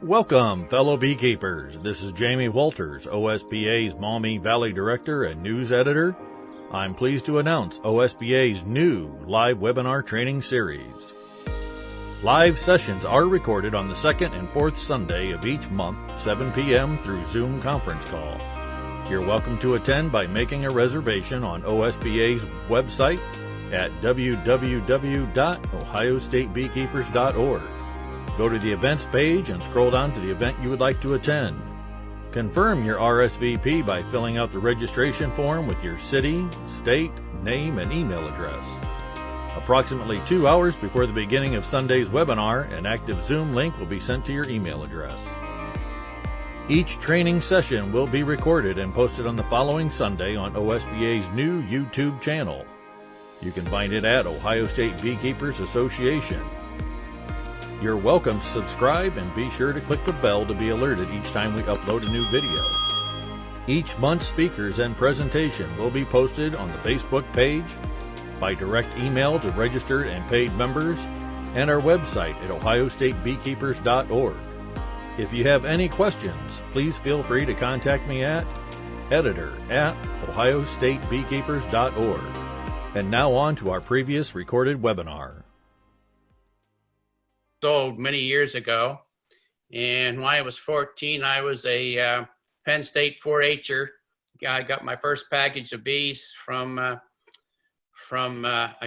Welcome, fellow beekeepers. This is Jamie Walters, OSBA's Maumee Valley Director and News Editor. I'm pleased to announce OSBA's new live webinar training series. Live sessions are recorded on the second and fourth Sunday of each month, 7 p.m. through Zoom conference call. You're welcome to attend by making a reservation on OSBA's website at www.ohiostatebeekeepers.org. Go to the events page and scroll down to the event you would like to attend. Confirm your RSVP by filling out the registration form with your city, state, name, and email address. Approximately 2 hours before the beginning of Sunday's webinar, an active Zoom link will be sent to your email address. Each training session will be recorded and posted on the following Sunday on OSBA's new YouTube channel. You can find it at Ohio State Beekeepers Association. You're welcome to subscribe and be sure to click the bell to be alerted each time we upload a new video. Each month's speakers and presentation will be posted on the Facebook page, by direct email to registered and paid members, and our website at ohiostatebeekeepers.org. If you have any questions, please feel free to contact me at editor@ohiostatebeekeepers.org. And now on to our previous recorded webinar. Sold many years ago, and when I was 14 I was a Penn State 4-H'er. I got my first package of bees from a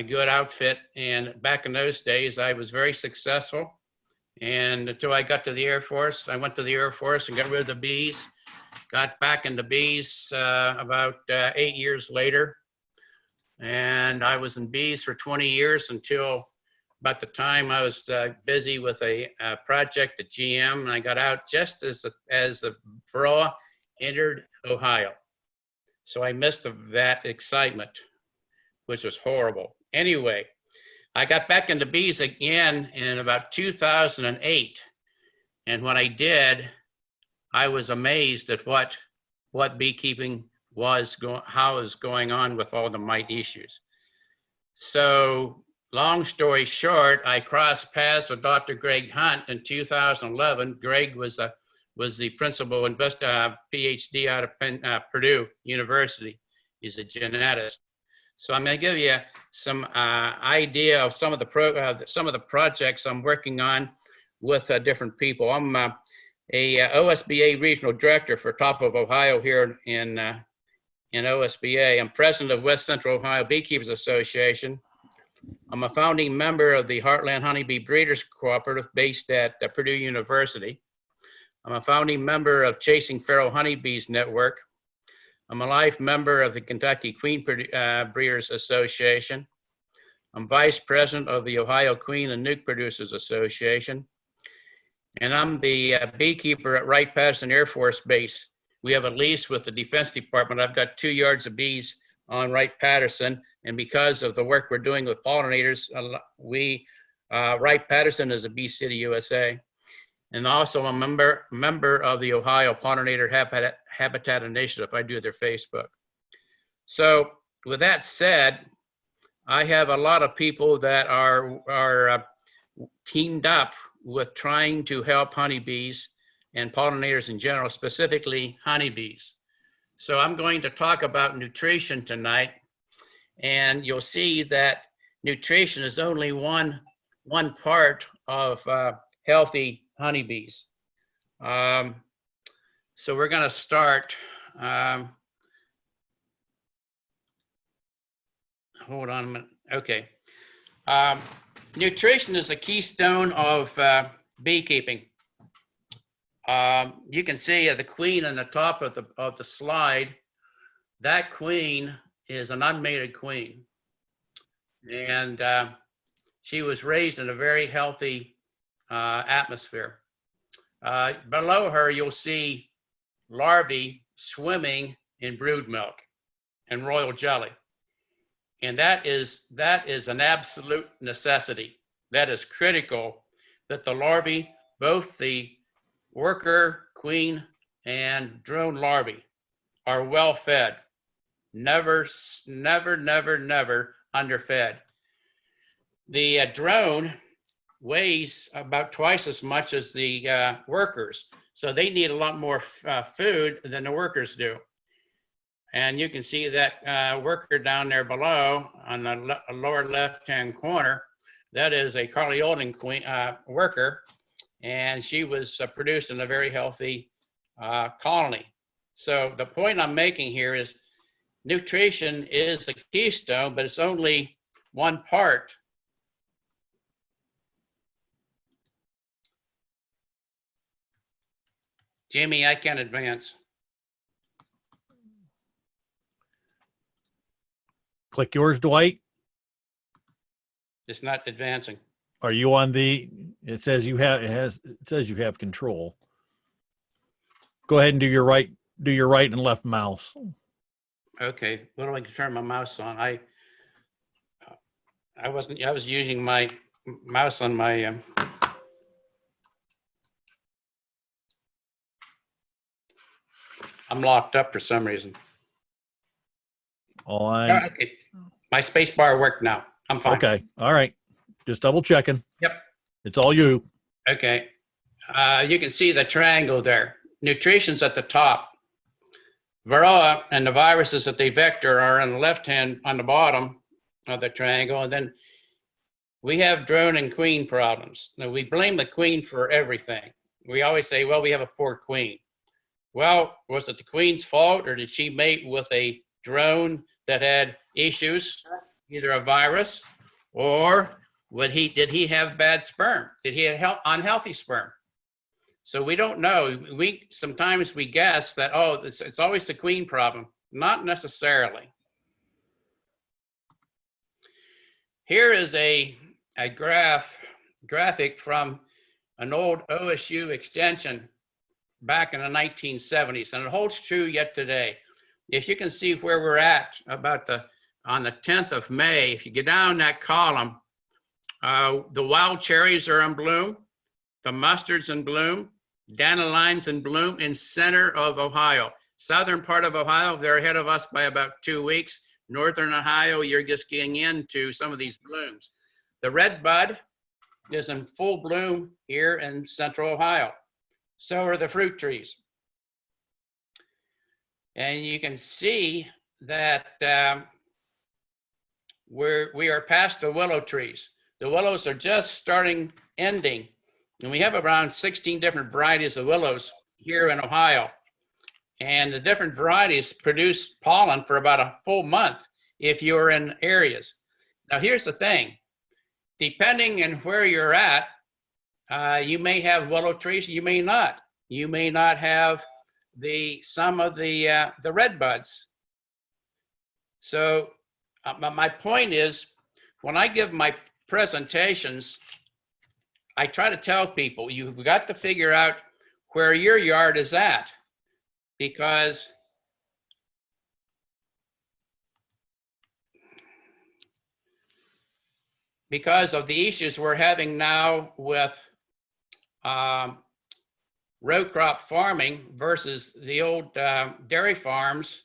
good outfit, and back in those days I was very successful, and until I got to the Air Force. I went to the Air Force and got rid of the bees, got back into bees about 8 years later, and I was in bees for 20 years until about the time I was busy with a project at GM, and I got out just as the Varroa entered Ohio. So I missed that excitement, which was horrible. Anyway, I got back into bees again in about 2008, and when I did, I was amazed at what beekeeping was how it was going on with all the mite issues. So, long story short, I crossed paths with Dr. Greg Hunt in 2011. Greg was the principal PhD out of Purdue University. He's a geneticist. So I'm going to give you some idea of some of the projects I'm working on with different people. I'm a OSBA regional director for top of Ohio here in OSBA. I'm president of West Central Ohio Beekeepers Association. I'm a founding member of the Heartland Honeybee Breeders Cooperative based at Purdue University. I'm a founding member of Chasing Feral Honeybees Network. I'm a life member of the Kentucky Queen Breeders Association. I'm vice president of the Ohio Queen and Nuke Producers Association. And I'm the beekeeper at Wright-Patterson Air Force Base. We have a lease with the Defense Department. I've got 2 yards of bees on Wright-Patterson, and because of the work we're doing with pollinators, Wright-Patterson is a Bee City, USA. And also a member of the Ohio Pollinator Habitat Initiative. I do their Facebook. So with that said, I have a lot of people that are teamed up with trying to help honeybees and pollinators in general, specifically honeybees. So I'm going to talk about nutrition tonight, and you'll see that nutrition is only one part of healthy honeybees. So we're going to start. Hold on a minute. Okay. Nutrition is a keystone of beekeeping. You can see the queen on the top of the slide. That queen is an unmated queen, and she was raised in a very healthy atmosphere. Below her, you'll see larvae swimming in brood milk and royal jelly, and that is an absolute necessity. That is critical that the larvae, both the worker queen and drone larvae, are well fed. Never underfed. The drone weighs about twice as much as the workers. So they need a lot more food than the workers do. And you can see that worker down there below on the lower left-hand corner. That is a Carleolan worker, and she was produced in a very healthy colony. So the point I'm making here is nutrition is a keystone, but it's only one part. Jimmy, I can't advance. Click yours, Dwight. It's not advancing. Are you on the, it says you have control. Go ahead and do your right and left mouse. Okay, what do I turn my mouse on? I was using my mouse on my I'm locked up for some reason. Okay, my space bar worked now. I'm fine. Okay, all right. Just double checking. Yep. It's all you. Okay. You can see the triangle there. Nutrition's at the top. Varroa and the viruses that they vector are on the left hand on the bottom of the triangle. And then we have drone and queen problems. Now we blame the queen for everything. We always say, well, we have a poor queen. Well, was it the queen's fault, or did she mate with a drone that had issues, either a virus, or did he have bad sperm? Did he have unhealthy sperm? So we don't know. Sometimes we guess that, oh, it's always the queen problem. Not necessarily. Here is a graphic from an old OSU extension back in the 1970s, and it holds true yet today. If you can see where we're at on the 10th of May, if you get down that column, the wild cherries are in bloom, the mustards in bloom, dandelions in bloom in center of Ohio. Southern part of Ohio, they're ahead of us by about 2 weeks. Northern Ohio, you're just getting into some of these blooms. The red bud is in full bloom here in central Ohio. So are the fruit trees. And you can see that we are past the willow trees. The willows are just ending. And we have around 16 different varieties of willows here in Ohio. And the different varieties produce pollen for about a full month if you're in areas. Now here's the thing. Depending on where you're at, you may have willow trees, you may not. You may not have some of the red buds. So my point is, when I give my presentations, I try to tell people, you've got to figure out where your yard is at, because of the issues we're having now with row crop farming versus the old dairy farms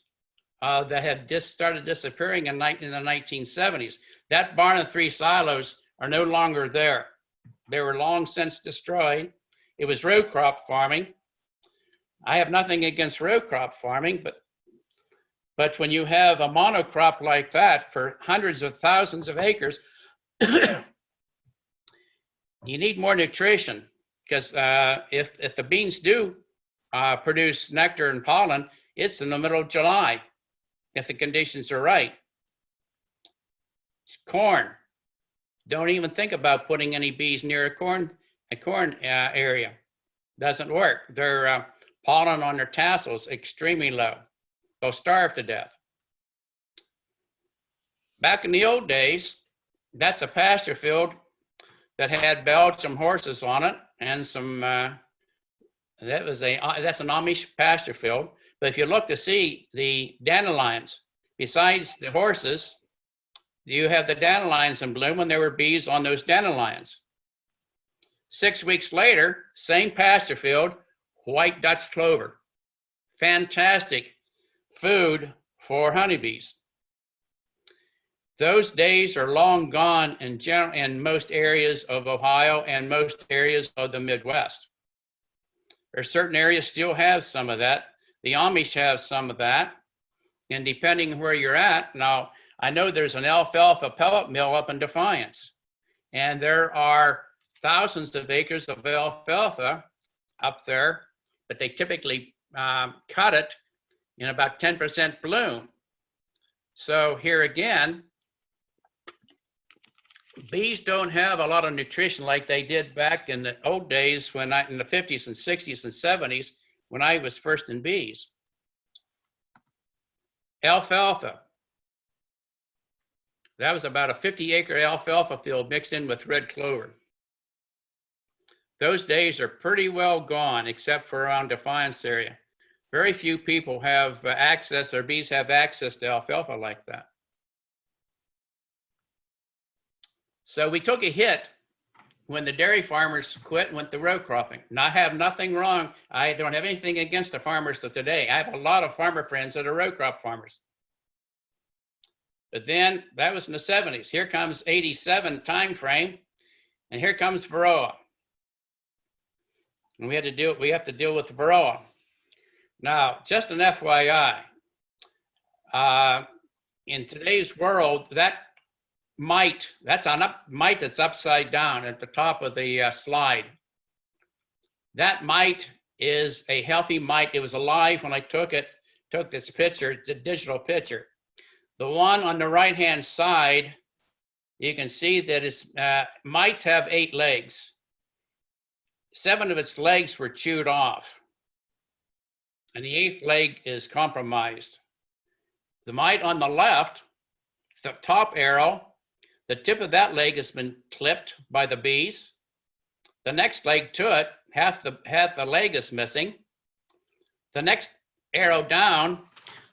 that had just started disappearing in the 1970s. That barn and 3 silos are no longer there. They were long since destroyed. It was row crop farming. I have nothing against row crop farming, but when you have a monocrop like that for hundreds of thousands of acres, you need more nutrition, because if the beans do produce nectar and pollen, it's in the middle of July, if the conditions are right. Corn. Don't even think about putting any bees near a corn area. Doesn't work. Their pollen on their tassels extremely low. They'll starve to death. Back in the old days, that's a pasture field that had Belgian horses on it, and some. That's an Amish pasture field. But if you look to see the dandelions, besides the horses, you have the dandelions in bloom, and there were bees on those dandelions. 6 weeks later, same pasture field, white Dutch clover. Fantastic food for honeybees. Those days are long gone in most areas of Ohio and most areas of the Midwest. There are certain areas still have some of that. The Amish have some of that. And depending where you're at, now I know there's an alfalfa pellet mill up in Defiance, and there are thousands of acres of alfalfa up there, but they typically cut it in about 10% bloom. So here again, bees don't have a lot of nutrition like they did back in the old days when in the 50s and 60s and 70s when I was first in bees. Alfalfa. That was about a 50-acre alfalfa field mixed in with red clover. Those days are pretty well gone, except for around Defiance area. Very few people have access, or bees have access to alfalfa like that. So we took a hit when the dairy farmers quit and went to row cropping. And I have nothing wrong. I don't have anything against the farmers of today. I have a lot of farmer friends that are row crop farmers. But then that was in the 70s. Here comes 87 time frame, and here comes Varroa. And we have to deal with Varroa. Now, just an FYI, in today's world, that mite, that's mite that's upside down at the top of the slide. That mite is a healthy mite. It was alive when I took this picture. It's a digital picture. The one on the right-hand side, you can see that it's mites have 8 legs. 7 of its legs were chewed off, and the 8th leg is compromised. The mite on the left, the top arrow, the tip of that leg has been clipped by the bees. The next leg to it, half the leg is missing. The next arrow down,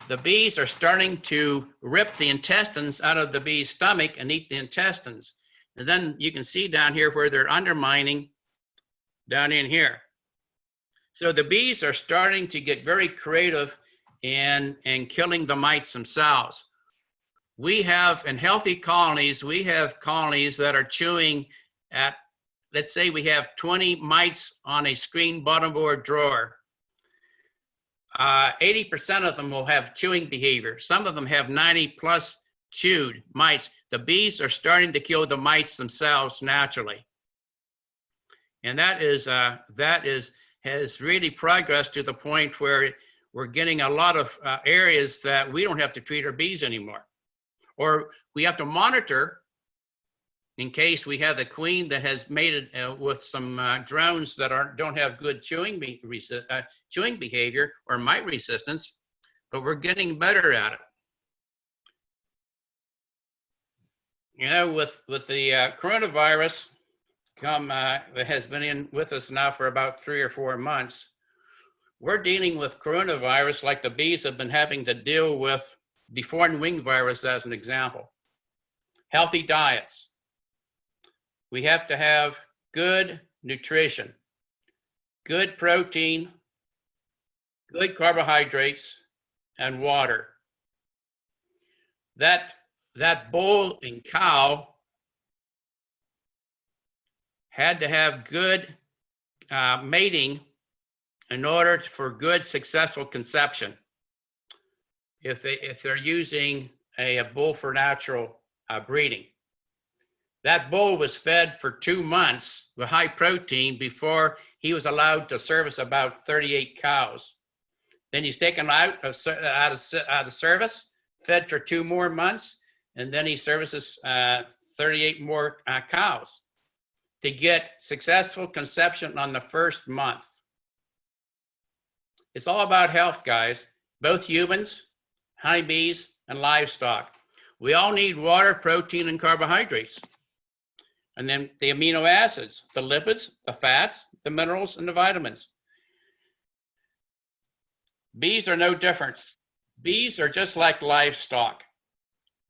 the bees are starting to rip the intestines out of the bee's stomach and eat the intestines. And then you can see down here where they're undermining down in here. So the bees are starting to get very creative in killing the mites themselves. We have, in healthy colonies, we have colonies that are chewing at, let's say we have 20 mites on a screen bottom board drawer. 80% of them will have chewing behavior. Some of them have 90+ chewed mites. The bees are starting to kill the mites themselves naturally. And that has really progressed to the point where we're getting a lot of areas that we don't have to treat our bees anymore. Or we have to monitor in case we have a queen that has mated with some drones that don't have good chewing behavior or mite resistance, but we're getting better at it. You know, with the coronavirus that has been with us now for about 3 or 4 months, we're dealing with coronavirus like the bees have been having to deal with deformed wing virus as an example. Healthy diets. We have to have good nutrition, good protein, good carbohydrates, and water. That bull and cow had to have good mating in order for good successful conception. If they're using a bull for natural breeding. That bull was fed for 2 months with high protein before he was allowed to service about 38 cows. Then he's taken out of service, fed for 2 more months, and then he services 38 more cows to get successful conception on the first month. It's all about health, guys, both humans, honeybees, and livestock. We all need water, protein, and carbohydrates. And then the amino acids, the lipids, the fats, the minerals, and the vitamins. Bees are no different. Bees are just like livestock.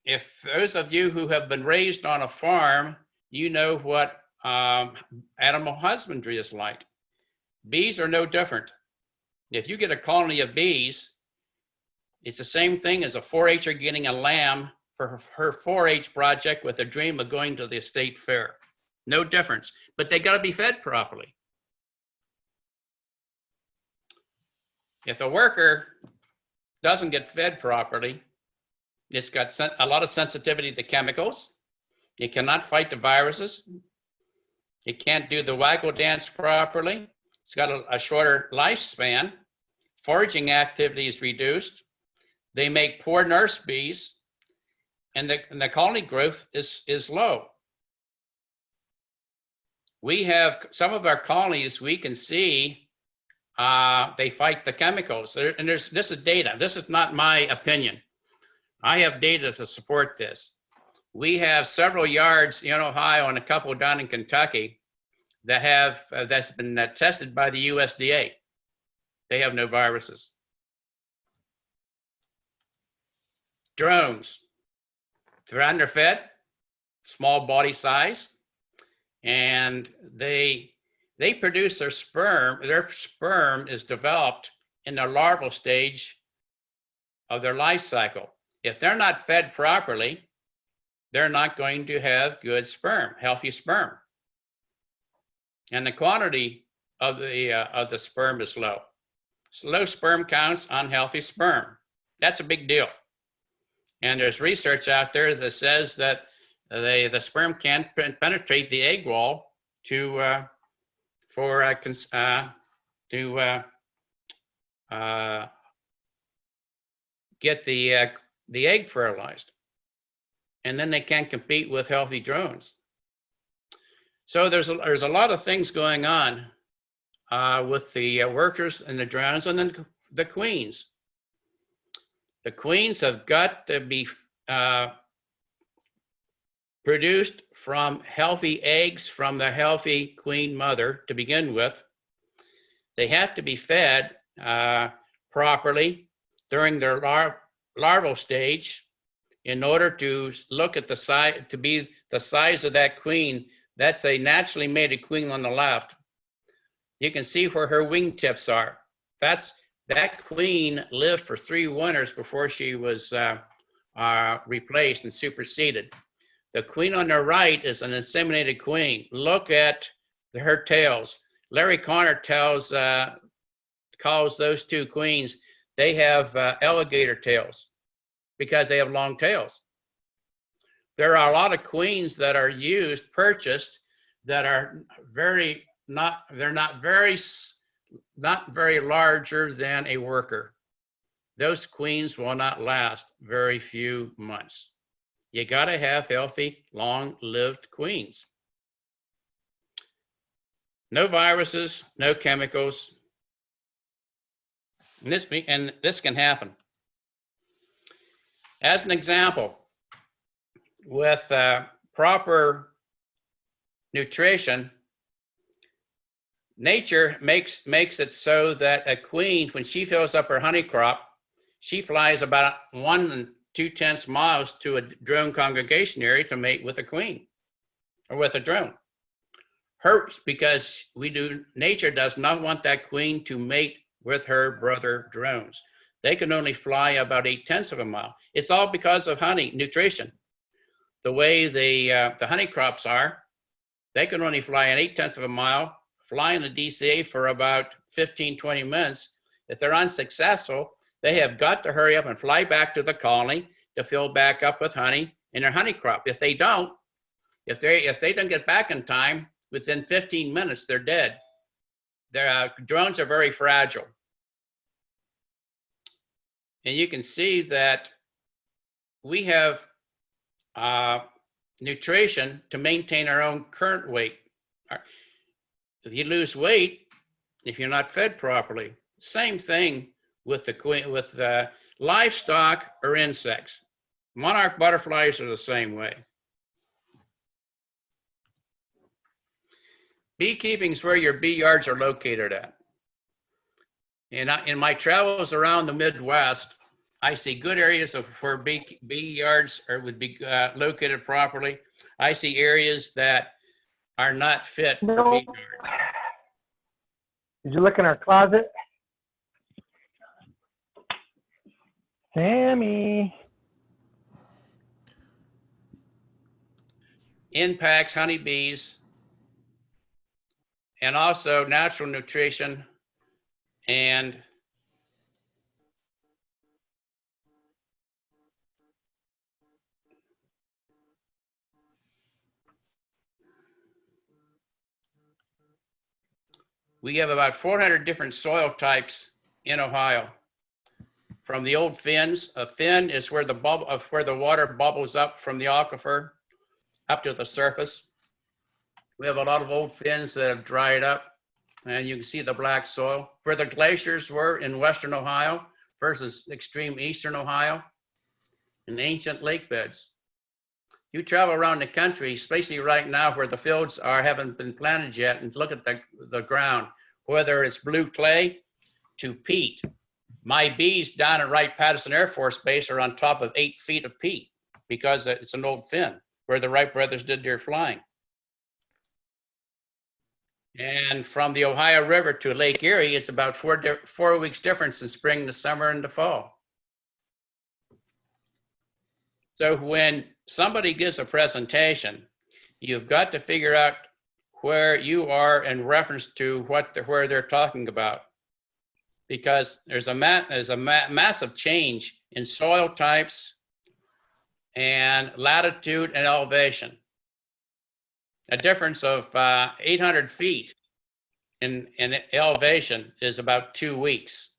If those of you who have been raised on a farm, you know what animal husbandry is like. Bees are no different. If you get a colony of bees, it's the same thing as a 4-H'er getting a lamb for her 4-H project with a dream of going to the state fair. No difference, but they got to be fed properly. If a worker doesn't get fed properly, it's got a lot of sensitivity to chemicals. It cannot fight the viruses. It can't do the waggle dance properly. It's got a shorter lifespan. Foraging activity is reduced. They make poor nurse bees, and the colony growth is low. We have some of our colonies, we can see they fight the chemicals. And this is data. This is not my opinion. I have data to support this. We have several yards in Ohio and a couple down in Kentucky that have that's been tested by the USDA. They have no viruses. Drones, they're underfed, small body size, and they produce their sperm. Their sperm is developed in the larval stage of their life cycle. If they're not fed properly, they're not going to have good sperm, healthy sperm. And the quantity of the sperm is low. Low sperm counts, unhealthy sperm. That's a big deal. And there's research out there that says that the sperm can't penetrate the egg wall to get the egg fertilized. And then they can't compete with healthy drones. So there's a lot of things going on with the workers and the drones, and then the queens. The queens have got to be produced from healthy eggs from the healthy queen mother to begin with. They have to be fed properly during their larval stage in order to look at the size, to be the size of that queen. That's a naturally mated queen on the left. You can see where her wingtips are. That queen lived for 3 winters before she was replaced and superseded. The queen on the right is an inseminated queen. Look at her tails. Larry Connor calls those 2 queens, they have alligator tails because they have long tails. There are a lot of queens that are purchased, that are not very larger than a worker. Those queens will not last very few months. You got to have healthy, long-lived queens. No viruses, no chemicals. And this can happen. As an example, with proper nutrition, nature makes it so that a queen, when she fills up her honey crop, she flies about 1 2/10 miles to a drone congregation area to mate with a queen or with a drone. Because nature does not want that queen to mate with her brother drones. They can only fly about 8/10 mile. It's all because of honey nutrition. The way the honey crops are, they can only fly an 8/10 mile, fly in the DCA for about 15-20 minutes. If they're unsuccessful, they have got to hurry up and fly back to the colony to fill back up with honey in their honey crop. If they don't get back in time, within 15 minutes, they're dead. Their drones are very fragile. And you can see that we have nutrition to maintain our own current weight. If you lose weight, if you're not fed properly, same thing with the livestock or insects. Monarch butterflies are the same way. Beekeeping is where your bee yards are located at. And in my travels around the Midwest, I see good areas of where bee yards would be located properly. I see areas that are not fit for bee yards. Did you look in our closet? Sammy. impacts honeybees, and also natural nutrition and we have about 400 different soil types in Ohio. From the old fins, a fin is where the water bubbles up from the aquifer up to the surface. We have a lot of old fins that have dried up, and you can see the black soil. Where the glaciers were in western Ohio versus extreme eastern Ohio, and ancient lake beds. You travel around the country, especially right now where the fields haven't been planted yet, and look at the ground, whether it's blue clay to peat. My bees down at Wright-Patterson Air Force Base are on top of 8 feet of peat because it's an old fin where the Wright brothers did their flying. And from the Ohio River to Lake Erie, it's about 4 weeks difference in spring to summer and to fall. So when somebody gives a presentation, you've got to figure out where you are in reference to where they're talking about, because there's a massive change in soil types and latitude and elevation. A difference of 800 feet in elevation is about 2 weeks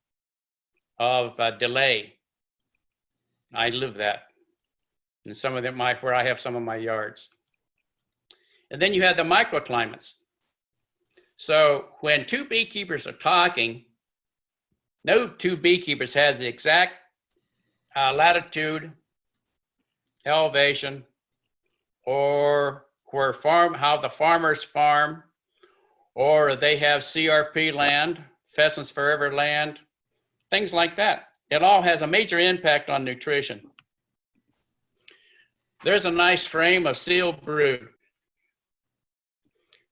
of delay. I live that in some of them, where I have some of my yards. And then you have the microclimates. So when two beekeepers are talking, no two beekeepers has the exact latitude, elevation, or how the farmers farm, or they have CRP land, Pheasants Forever land, things like that. It all has a major impact on nutrition. There's a nice frame of sealed brood.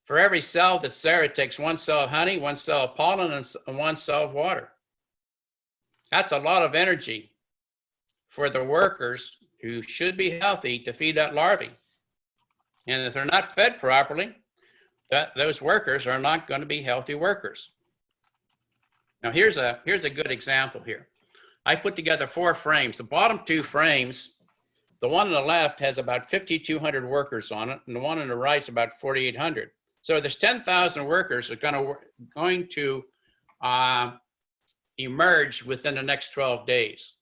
For every cell that's there, it takes 1 cell of honey, 1 cell of pollen, and 1 cell of water. That's a lot of energy for the workers who should be healthy to feed that larvae. And if they're not fed properly, those workers are not going to be healthy workers. Now here's a good example here. I put together 4 frames. The bottom 2 frames, the one on the left has about 5,200 workers on it, and the one on the right is about 4,800. So there's 10,000 workers that are going to emerge within the next 12 days.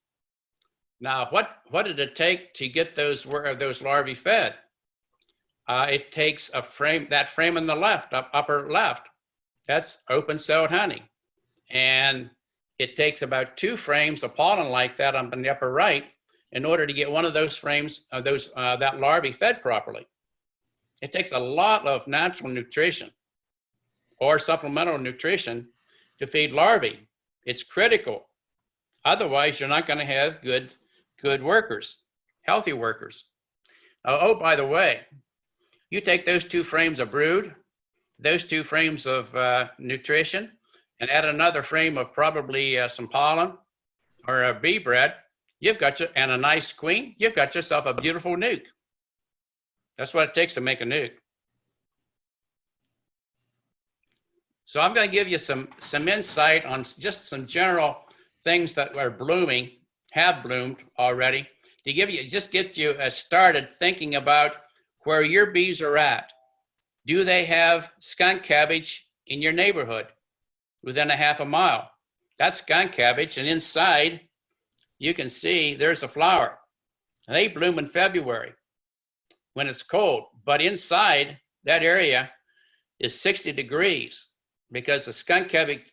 Now, what did it take to get those larvae fed? It takes a frame, that frame on the left, upper left, that's open-celled honey. And it takes about 2 frames of pollen like that on the upper right in order to get one of those frames of that larvae fed properly. It takes a lot of natural nutrition or supplemental nutrition to feed larvae. It's critical. Otherwise, you're not going to have good workers, healthy workers. Oh, by the way, you take those 2 frames of brood, those 2 frames of nutrition, and add another frame of probably some pollen or a bee bread, and a nice queen, you've got yourself a beautiful nuke. That's what it takes to make a nuke. So I'm going to give you some insight on just some general things that are blooming, have bloomed already, to get you started thinking about where your bees are at. Do they have skunk cabbage in your neighborhood within a half a mile? That's skunk cabbage, and inside you can see there's a flower. They bloom in February when it's cold, but inside that area is 60 degrees because the skunk cabbage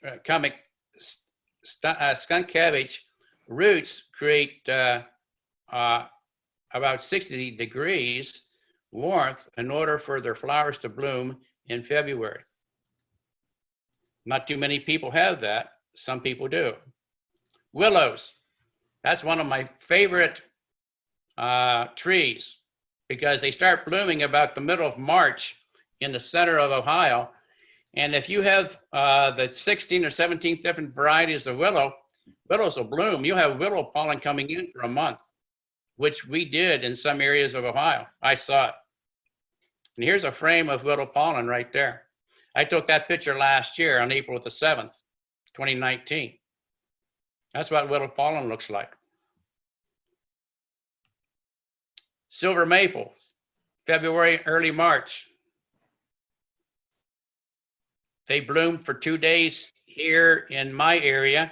roots create about 60 degrees warmth in order for their flowers to bloom in February. Not too many people have that. Some people do. Willows. That's one of my favorite trees because they start blooming about the middle of March in the center of Ohio. And if you have the 16 or 17 different varieties of willows will bloom. You'll have willow pollen coming in for a month, which we did in some areas of Ohio. I saw it. And here's a frame of willow pollen right there. I took that picture last year on April the 7th, 2019. That's what willow pollen looks like. Silver maple, February, early March. They bloomed for 2 days here in my area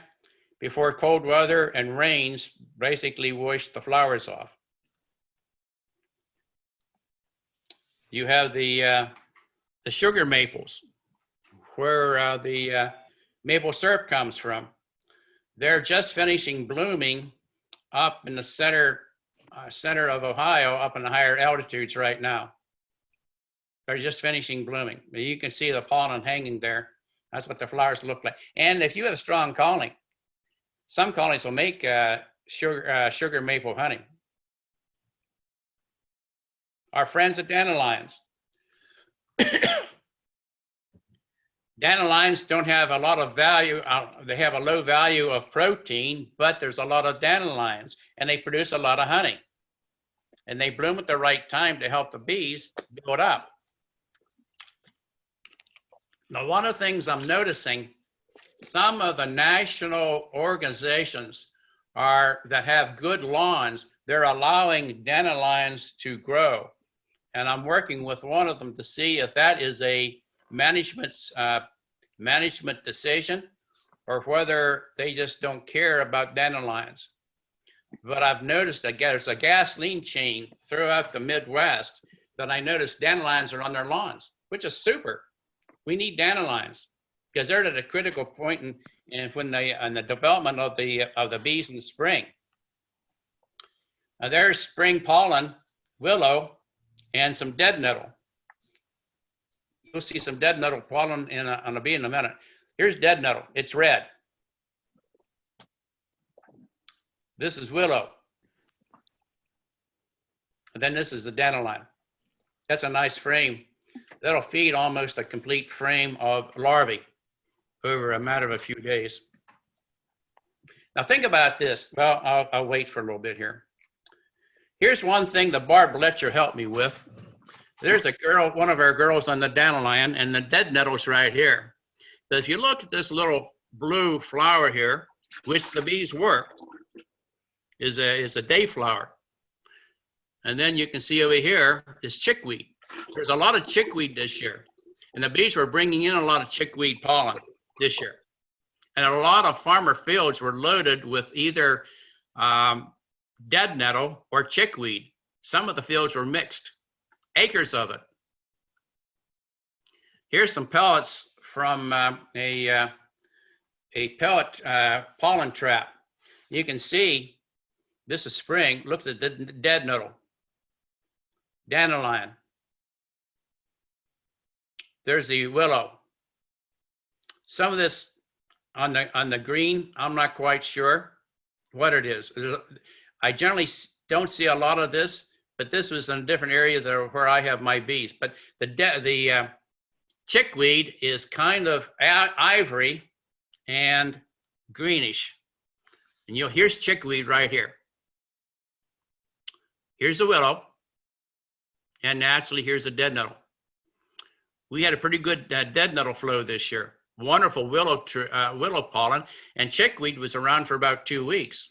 before cold weather and rains basically washed the flowers off. You have the sugar maples, where the maple syrup comes from. They're just finishing blooming up in the center of Ohio, up in the higher altitudes right now. They're just finishing blooming. You can see the pollen hanging there. That's what the flowers look like. And if you have a strong colony, some colonies will make sugar maple honey. Our friends at dandelions. Dandelions don't have a lot of value. They have a low value of protein, but there's a lot of dandelions and they produce a lot of honey. And they bloom at the right time to help the bees build up. Now, one of the things I'm noticing, some of the national organizations that have good lawns, they're allowing dandelions to grow. And I'm working with one of them to see if that is a management decision or whether they just don't care about dandelions. But I've noticed that there's a gasoline chain throughout the Midwest that I noticed dandelions are on their lawns, which is super. We need dandelions because they're at a critical point in the development of the bees in the spring. Now there's spring pollen, willow, and some dead nettle. You'll see some dead nettle pollen on a bee in a minute. Here's dead nettle. It's red. This is willow. And then this is the dandelion. That's a nice frame. That'll feed almost a complete frame of larvae over a matter of a few days. Now think about this. Well, I'll wait for a little bit here. Here's one thing that Barb Letcher helped me with. There's a girl, one of our girls on the dandelion, and the dead nettle's right here. But if you look at this little blue flower here, which the bees work, is a day flower. And then you can see over here is chickweed. There's a lot of chickweed this year. And the bees were bringing in a lot of chickweed pollen this year. And a lot of farmer fields were loaded with either dead nettle or chickweed. Some of the fields were mixed, acres of it. Here's some pellets from a pellet pollen trap. You can see this is spring. Look at the dead nettle, dandelion. There's the willow. Some of this on the green, I'm not quite sure what it is. I generally don't see a lot of this, but this was in a different area where I have my bees. But the chickweed is kind of ivory and greenish. And here's chickweed right here. Here's the willow. And naturally, here's the dead nettle. We had a pretty good dead nettle flow this year. Wonderful willow pollen, and chickweed was around for about 2 weeks.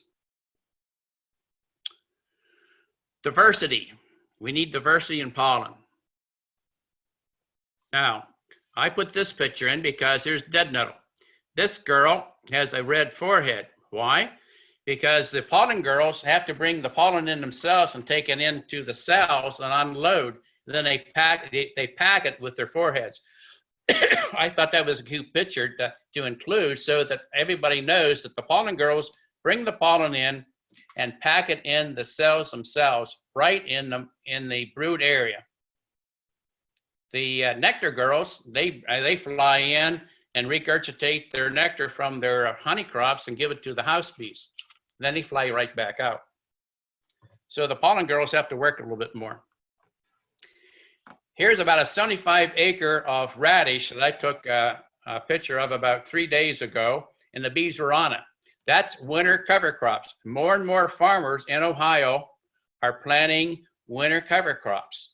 Diversity. We need diversity in pollen. Now, I put this picture in because here's dead nettle. This girl has a red forehead. Why? Because the pollen girls have to bring the pollen in themselves and take it into the cells and unload. Then they pack it with their foreheads. I thought that was a cute picture to include so that everybody knows that the pollen girls bring the pollen in and pack it in the cells themselves, right in the brood area. The nectar girls, they fly in and regurgitate their nectar from their honey crops and give it to the house bees. Then they fly right back out. So the pollen girls have to work a little bit more. Here's about a 75-acre of radish that I took a picture of about 3 days ago, and the bees were on it. That's winter cover crops. More and more farmers in Ohio are planting winter cover crops.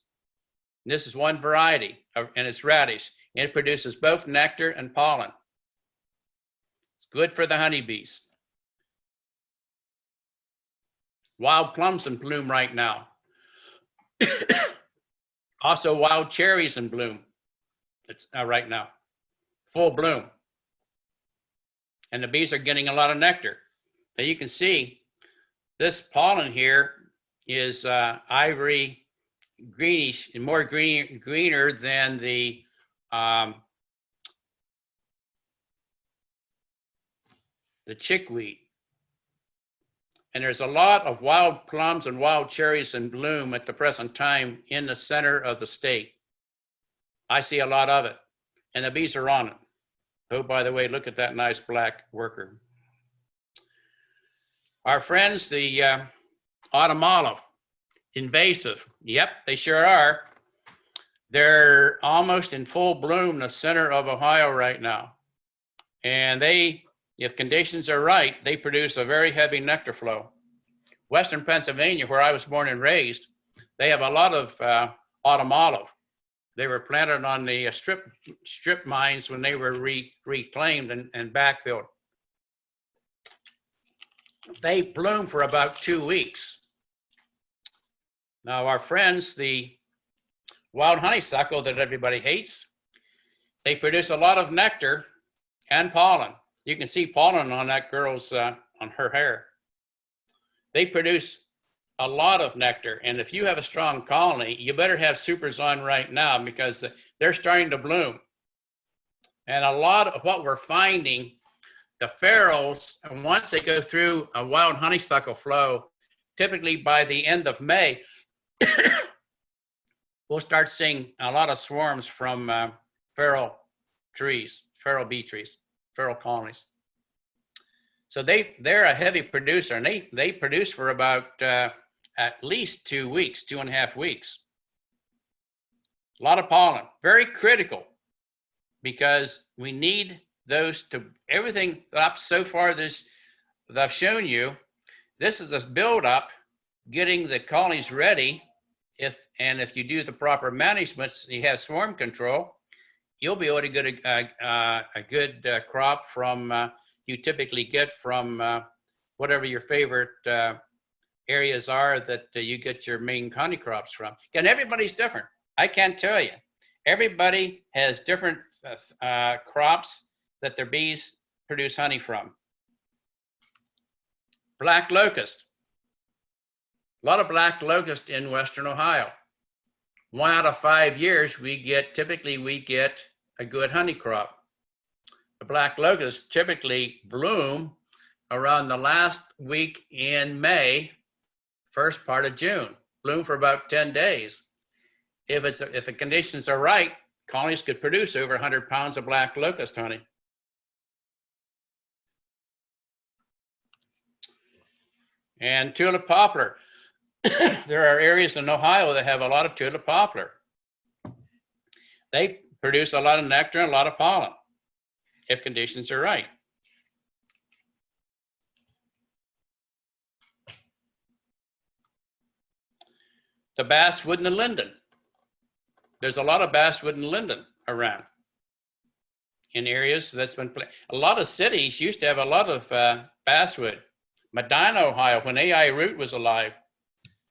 This is one variety, and it's radish. And it produces both nectar and pollen. It's good for the honeybees. Wild plums in bloom right now. Also, wild cherries in bloom. It's right now, full bloom. And the bees are getting a lot of nectar. Now you can see this pollen here is ivory greenish and more greener than the chickweed. And there's a lot of wild plums and wild cherries in bloom at the present time in the center of the state. I see a lot of it, and the bees are on it. Oh, by the way, look at that nice black worker. Our friends, the autumn olive, invasive. Yep, they sure are. They're almost in full bloom in the center of Ohio right now. And they, if conditions are right, they produce a very heavy nectar flow. Western Pennsylvania, where I was born and raised, they have a lot of autumn olive. They were planted on the strip mines when they were reclaimed and backfilled. They bloom for about 2 weeks. Now our friends, the wild honeysuckle that everybody hates, they produce a lot of nectar and pollen. You can see pollen on that girl's, on her hair. They produce a lot of nectar, and if you have a strong colony, you better have supers on right now because they're starting to bloom. And a lot of what we're finding, the ferrules, and once they go through a wild honeysuckle flow, typically by the end of May, we'll start seeing a lot of swarms from feral trees, feral bee trees, feral colonies. So they're a heavy producer, and they produce for about at least 2 weeks, 2.5 weeks. A lot of pollen, very critical, because we need those to, everything up so far that I've shown you, this is a build up, getting the colonies ready. If you do the proper management, you have swarm control, you'll be able to get a good crop from, you typically get from whatever your favorite areas are that you get your main honey crops from. And everybody's different. I can't tell you. Everybody has different crops that their bees produce honey from. Black locust. A lot of black locust in Western Ohio. 1 out of 5 years, typically we get a good honey crop. The black locusts typically bloom around the last week in May, first part of June, bloom for about 10 days. If the conditions are right, colonies could produce over 100 pounds of black locust honey. And tulip poplar. There are areas in Ohio that have a lot of tulip poplar. They produce a lot of nectar and a lot of pollen, if conditions are right. The basswood and the linden. There's a lot of basswood and linden around in areas that's been planted. A lot of cities used to have a lot of basswood. Medina, Ohio, when AI Root was alive,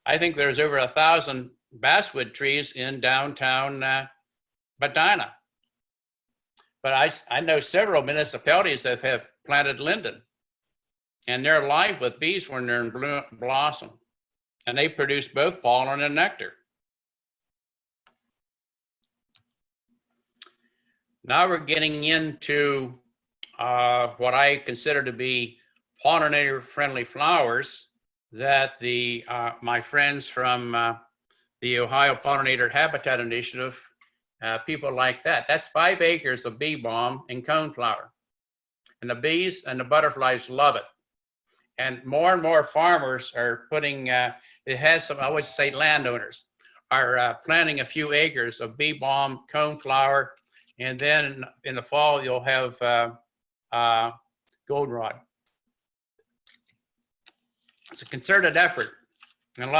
I think there's over 1,000 basswood trees in downtown Medina. But I know several municipalities that have planted linden, and they're alive with bees when they're in blossom, and they produce both pollen and nectar. Now we're getting into what I consider to be pollinator-friendly flowers that my friends from the Ohio Pollinator Habitat Initiative, people like that. That's 5 acres of bee balm and coneflower. And the bees and the butterflies love it. And more farmers are putting, I always say landowners, are planting a few acres of bee balm, coneflower, and then in the fall you'll have goldenrod. It's a concerted effort, and a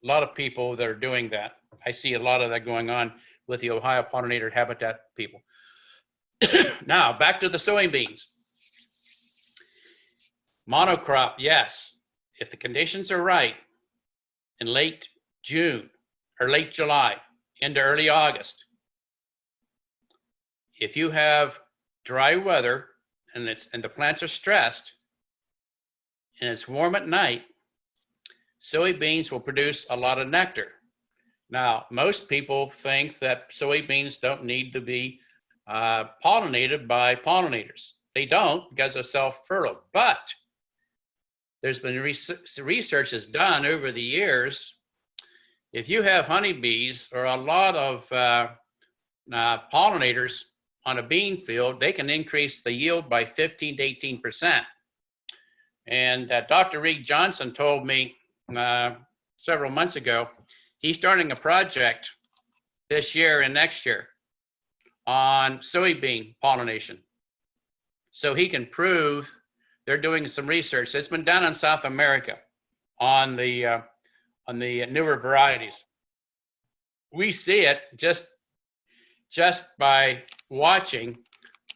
lot of people that are doing that. I see a lot of that going on with the Ohio pollinator habitat people. Now, back to the soybeans. Monocrop, yes. If the conditions are right in late June or late July into early August, if you have dry weather and the plants are stressed and it's warm at night, soybeans will produce a lot of nectar. Now, most people think that soybeans don't need to be pollinated by pollinators. They don't, because they're self-fertile. But there's been research that's done over the years. If you have honeybees or a lot of pollinators on a bean field, they can increase the yield by 15 to 18%. And Dr. Reed Johnson told me several months ago, he's starting a project this year and next year on soybean pollination. So he can prove, they're doing some research. It's been done in South America on the newer varieties. We see it just by watching.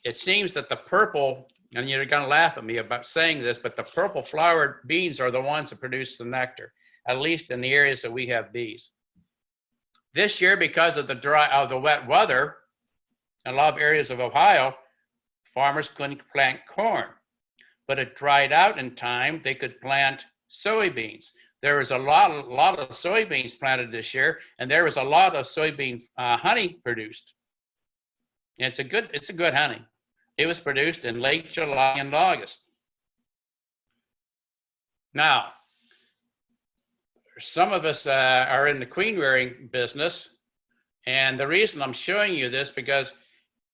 It seems that the purple, and you're gonna laugh at me about saying this, but the purple flowered beans are the ones that produce the nectar, at least in the areas that we have bees. This year, because of the wet weather, in a lot of areas of Ohio, farmers couldn't plant corn, but it dried out in time. They could plant soybeans. There was a lot of soybeans planted this year, and there was a lot of soybean honey produced. And it's a good honey. It was produced in late July and August. Now, some of us are in the queen rearing business, and the reason I'm showing you this, because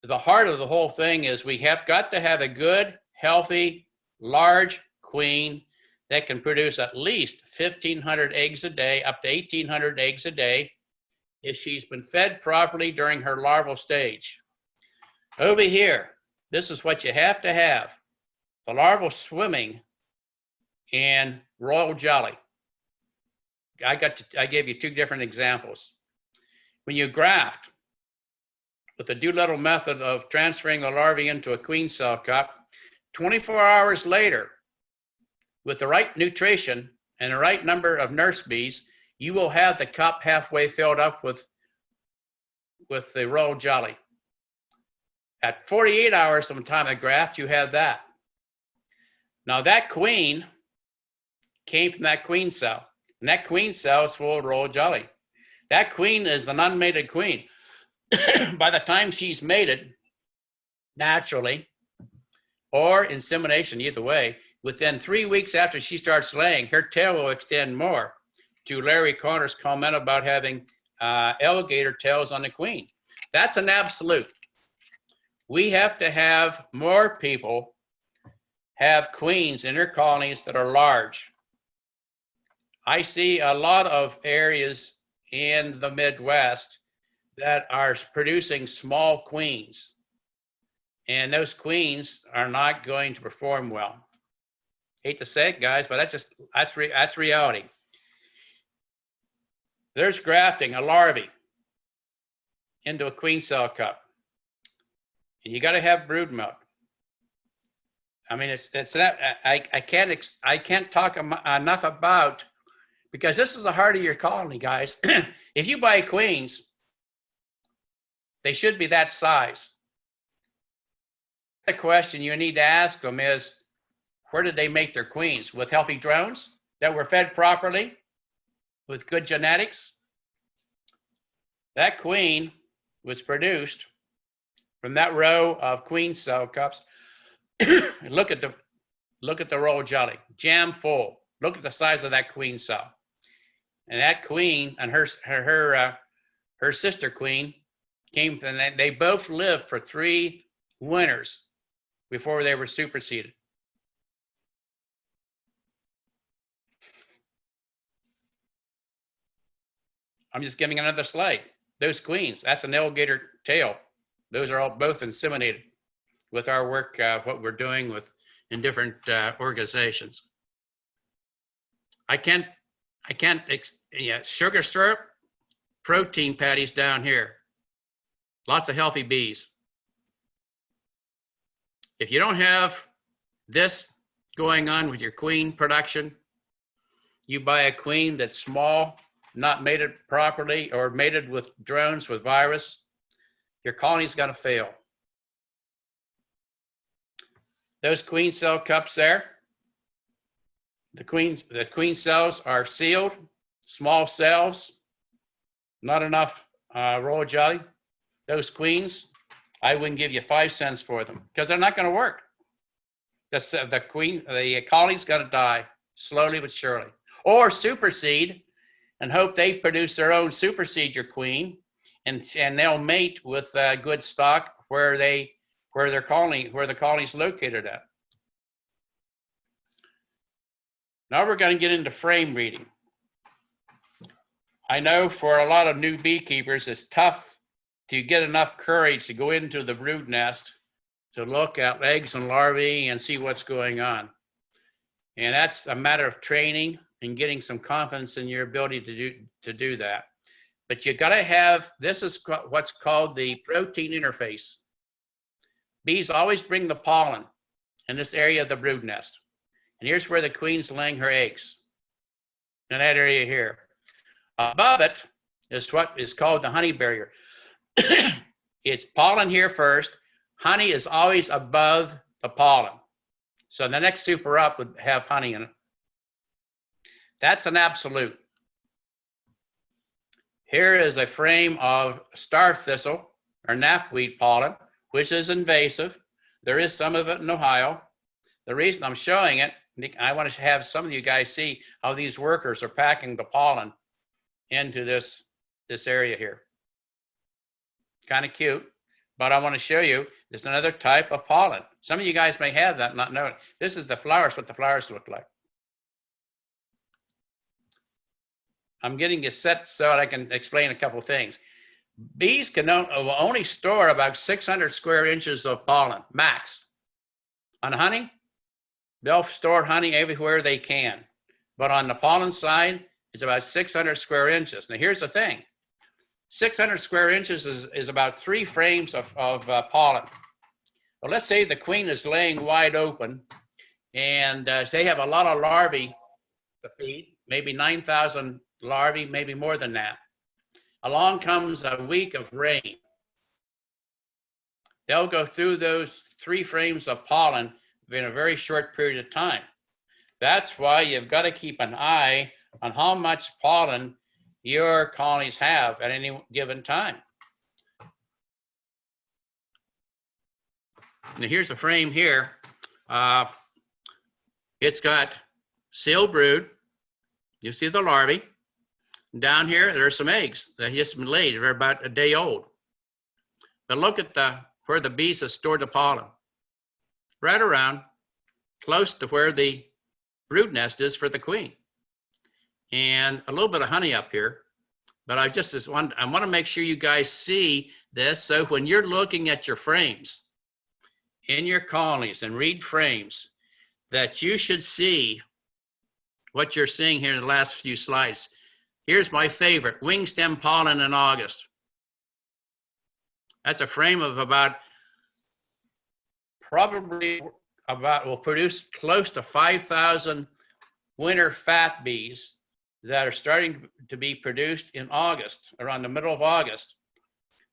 the heart of the whole thing is we have got to have a good, healthy, large queen that can produce at least 1,500 eggs a day, up to 1,800 eggs a day, if she's been fed properly during her larval stage. Over here, this is what you have to have. The larval swimming in royal jelly. I gave you two different examples. When you graft with the Doolittle method of transferring the larvae into a queen cell cup, 24 hours later, with the right nutrition and the right number of nurse bees, you will have the cup halfway filled up with the royal jelly. At 48 hours from the time of graft, you have that. Now that queen came from that queen cell, and that queen cell is full of royal jelly. That queen is an unmated queen. By the time she's mated, naturally, or insemination, either way, within 3 weeks after she starts laying, her tail will extend more. To Larry Connor's comment about having alligator tails on the queen. That's an absolute. We have to have more people have queens in their colonies that are large. I see a lot of areas in the Midwest that are producing small queens, and those queens are not going to perform well. Hate to say it, guys, but that's reality. There's grafting a larvae into a queen cell cup, and you got to have brood milk. I mean, it's that I can't talk enough about, because this is the heart of your colony, guys. If you buy queens, they should be that size. The question you need to ask them is, where did they make their queens? With healthy drones that were fed properly, with good genetics? That queen was produced from that row of queen cell cups. Look at the royal jelly, jam full. Look at the size of that queen cell. And that queen and her sister queen came from that. They both lived for 3 winters before they were superseded. I'm just giving another slide. Those queens, that's an alligator tail. Those are all both inseminated with our work, what we're doing in different organizations. I can't, sugar syrup, protein patties down here. Lots of healthy bees. If you don't have this going on with your queen production, you buy a queen that's small, not mated properly, or mated with drones with virus, your colony's going to fail. Those queen cell cups there, the queen cells are sealed, small cells, not enough royal jelly. Those queens, I wouldn't give you 5 cents for them because they're not going to work. The colony's got to die slowly but surely, or superseed and hope they produce their own supersede your queen, and they'll mate with good stock where the colony's located at. Now we're going to get into frame reading. I know for a lot of new beekeepers, it's tough to get enough courage to go into the brood nest to look at eggs and larvae and see what's going on. And that's a matter of training and getting some confidence in your ability to do that. But you gotta have, this is what's called the protein interface. Bees always bring the pollen in this area of the brood nest. And here's where the queen's laying her eggs, in that area here. Above it is what is called the honey barrier. It's pollen here first. Honey is always above the pollen. So the next super up would have honey in it. That's an absolute. Here is a frame of star thistle or knapweed pollen, which is invasive. There is some of it in Ohio. The reason I'm showing it, I want to have some of you guys see how these workers are packing the pollen into this area here. Kind of cute, but I want to show you there's another type of pollen. Some of you guys may have that, not know it. This is the flowers, what the flowers look like. I'm getting you set so I can explain a couple things. Bees can only store about 600 square inches of pollen, max. On honey, they'll store honey everywhere they can. But on the pollen side, it's about 600 square inches. Now here's the thing. 600 square inches is about 3 frames of pollen. Well, let's say the queen is laying wide open and they have a lot of larvae to feed, maybe 9,000 larvae, maybe more than that. Along comes a week of rain. They'll go through those 3 frames of pollen in a very short period of time. That's why you've got to keep an eye on how much pollen your colonies have at any given time. Now here's a frame here. It's got sealed brood. You see the larvae. Down here, there are some eggs that have just been laid. They're about a day old. But look at where the bees have stored the pollen. Right around, close to where the brood nest is for the queen. And a little bit of honey up here. But I want to make sure you guys see this. So when you're looking at your frames in your colonies and read frames, that you should see what you're seeing here in the last few slides. Here's my favorite, wing stem pollen in August. That's a frame of will produce close to 5,000 winter fat bees that are starting to be produced in August, around the middle of August.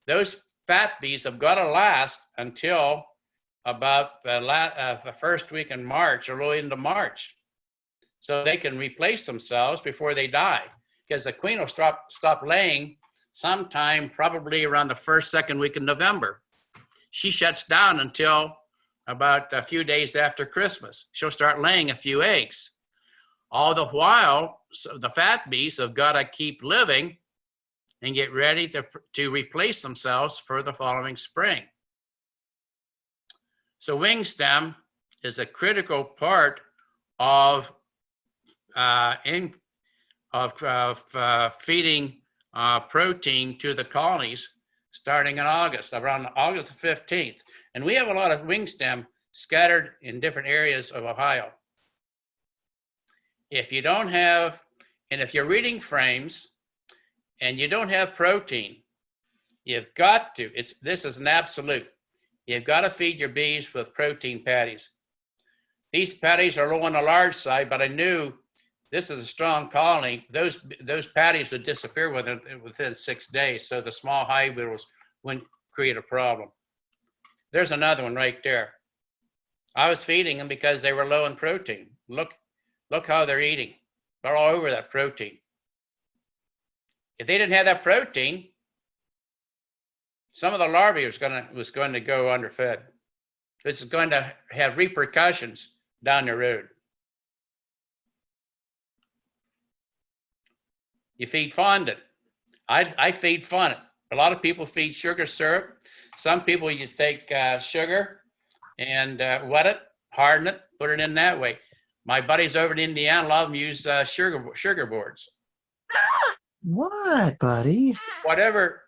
Those fat bees have got to last until about the first week in March or early into March, so they can replace themselves before they die. Because the queen will stop laying sometime probably around the first, second week in November. She shuts down until about a few days after Christmas. She'll start laying a few eggs. All the while, so the fat bees have got to keep living and get ready to replace themselves for the following spring. So wing stem is a critical part of feeding protein to the colonies starting in August, around August the 15th. And we have a lot of wing stem scattered in different areas of Ohio. If you don't have, and if you're reading frames and you don't have protein, you've got to, this is an absolute. You've got to feed your bees with protein patties. These patties are low on the large side, but I knew this is a strong colony. Those patties would disappear within 6 days, so the small hive beetles wouldn't create a problem. There's another one right there. I was feeding them because they were low in protein. Look how they're eating. They're all over that protein. If they didn't have that protein, some of the larvae was going to go underfed. This is going to have repercussions down the road. You feed fondant. I feed fondant. A lot of people feed sugar syrup. Some people you take sugar and wet it, harden it, put it in that way. My buddies over in Indiana, a lot of them use sugar boards. What, buddy? Whatever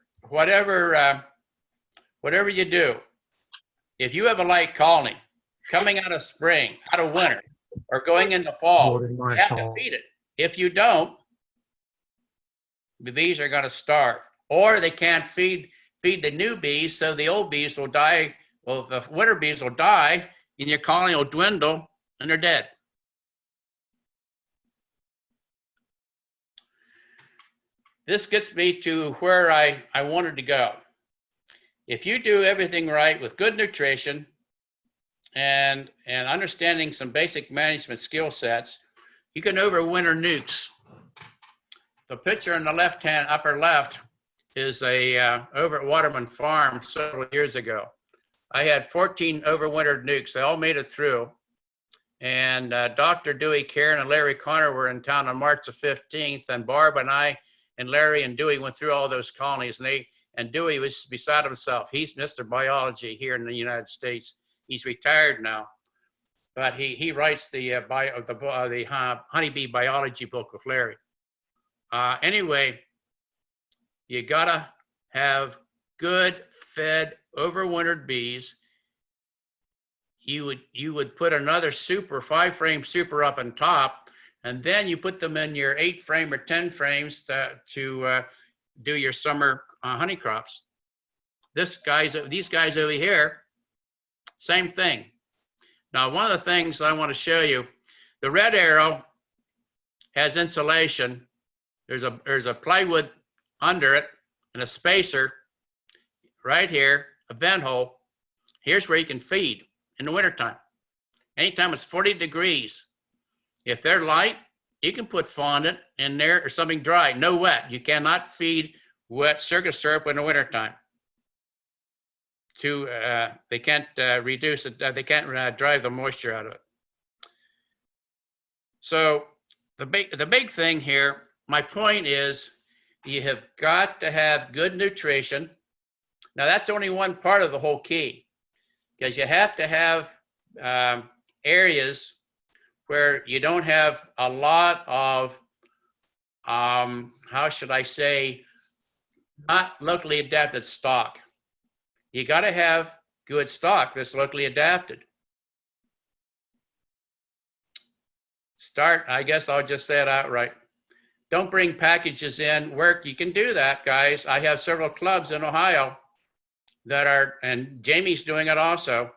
you do, if you have a light colony coming out of spring, out of winter, or going into fall, you have to feed it. If you don't, the bees are going to starve, or they can't feed the new bees, so the old bees will die. Well, the winter bees will die, and your colony will dwindle, and they're dead. This gets me to where I wanted to go. If you do everything right with good nutrition and understanding some basic management skill sets, you can overwinter nukes. The picture on the left-hand upper left is over at Waterman Farm several years ago. I had 14 overwintered nukes. They all made it through. And Dr. Dewey Karen and Larry Connor were in town on March the 15th, and Barb and I and Larry and Dewey went through all those colonies, and Dewey was beside himself. He's Mr. Biology here in the United States. He's retired now, but he writes the honeybee biology book with Larry. Anyway, you gotta have good fed overwintered bees. You would put another super 5-frame super up on top, and then you put them in your 8-frame or 10 frames to do your summer honey crops. These guys over here, same thing. Now, one of the things I want to show you, the red arrow has insulation. There's a plywood under it and a spacer right here, a vent hole. Here's where you can feed in the wintertime. Anytime it's 40 degrees, if they're light, you can put fondant in there or something dry, no wet. You cannot feed wet sugar syrup in the wintertime. They can't reduce it, they can't drive the moisture out of it. So the big thing here, my point is, you have got to have good nutrition. Now that's only one part of the whole key, because you have to have areas where you don't have a lot of, how should I say, not locally adapted stock. You got to have good stock that's locally adapted. I guess I'll just say it outright. Don't bring packages in. You can do that, guys. I have several clubs in Ohio that are, and Jamie's doing it also.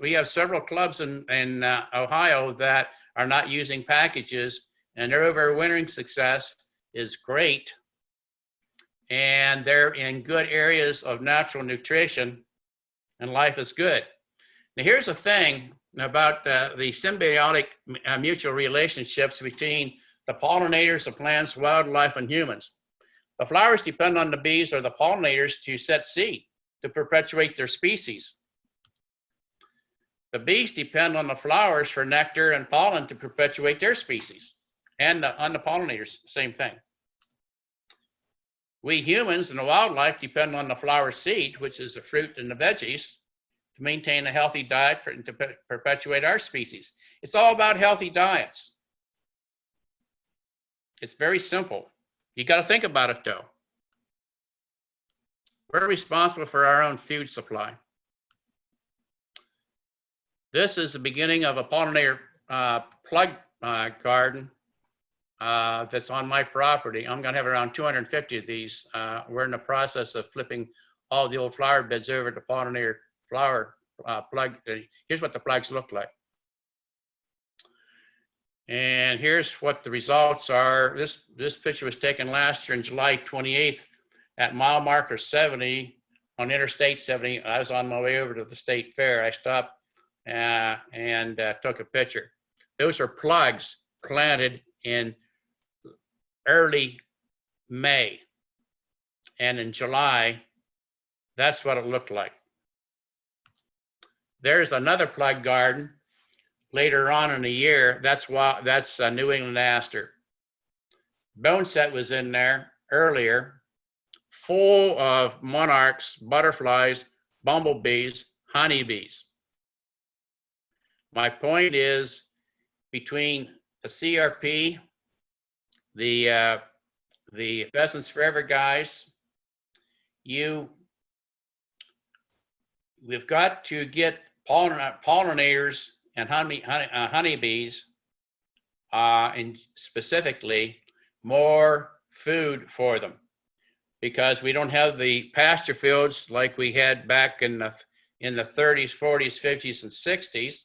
We have several clubs in Ohio that are not using packages, and their overwintering success is great. And they're in good areas of natural nutrition, and life is good. Now, here's the thing about the symbiotic mutual relationships between the pollinators, the plants, wildlife, and humans. The flowers depend on the bees or the pollinators to set seed, to perpetuate their species. The bees depend on the flowers for nectar and pollen to perpetuate their species, and on the pollinators, same thing. We humans and the wildlife depend on the flower seed, which is the fruit and the veggies, to maintain a healthy diet and to perpetuate our species. It's all about healthy diets. It's very simple. You got to think about it, though. We're responsible for our own food supply. This is the beginning of a pollinator plug garden. that's on my property. I'm gonna have around 250 of these. We're in the process of flipping all the old flower beds over to pollinator flower plug. Here's what the plugs look like. And here's what the results are. This picture was taken last year on July 28th at mile marker 70 on Interstate 70. I was on my way over to the state fair. I stopped and took a picture. Those are plugs planted in early May. And in July, that's what it looked like. There's another plug garden later on in the year. That's New England aster. Boneset was in there earlier, full of monarchs, butterflies, bumblebees, honeybees. My point is, between the CRP, the Pheasants Forever guys, we've got to get pollinators and honeybees, and specifically more food for them, because we don't have the pasture fields like we had back in the 30s, 40s, 50s, and 60s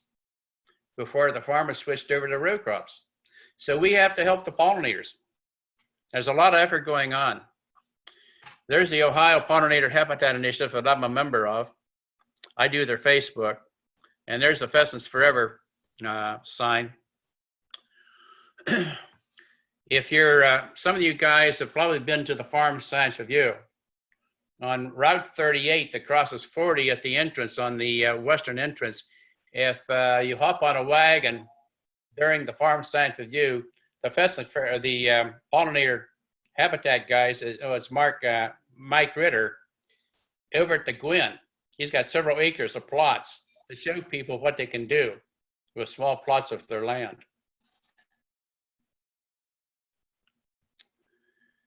before the farmers switched over to row crops. So we have to help the pollinators. There's a lot of effort going on. There's the Ohio Pollinator Habitat Initiative that I'm a member of. I do their Facebook. And there's the Pheasants Forever sign. If you're, some of you guys have probably been to the Farm Science Review. On Route 38 that crosses 40 at the entrance, on the western entrance, if you hop on a wagon during the Farm Science Review, the pollinator habitat guys, it's Mike Ritter over at the Gwynn. He's got several acres of plots to show people what they can do with small plots of their land.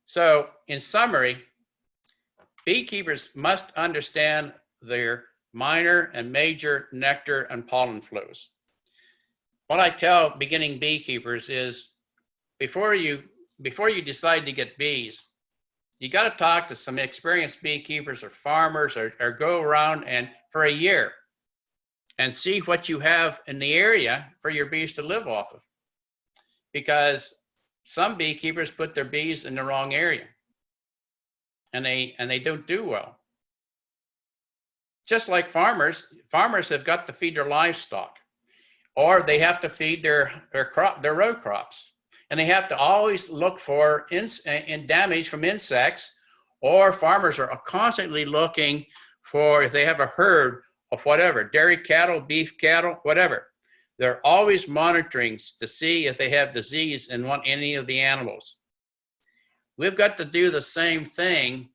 So in summary, beekeepers must understand their minor and major nectar and pollen flows. What I tell beginning beekeepers is, before you decide to get bees, you got to talk to some experienced beekeepers or farmers, or go around and for a year and see what you have in the area for your bees to live off of. Because some beekeepers put their bees in the wrong area and they don't do well. Just like farmers have got to feed their livestock, or they have to feed their row crops. And they have to always look for damage from insects, or farmers are constantly looking for, if they have a herd of whatever, dairy cattle, beef cattle, whatever, they're always monitoring to see if they have disease in any of the animals. We've got to do the same thing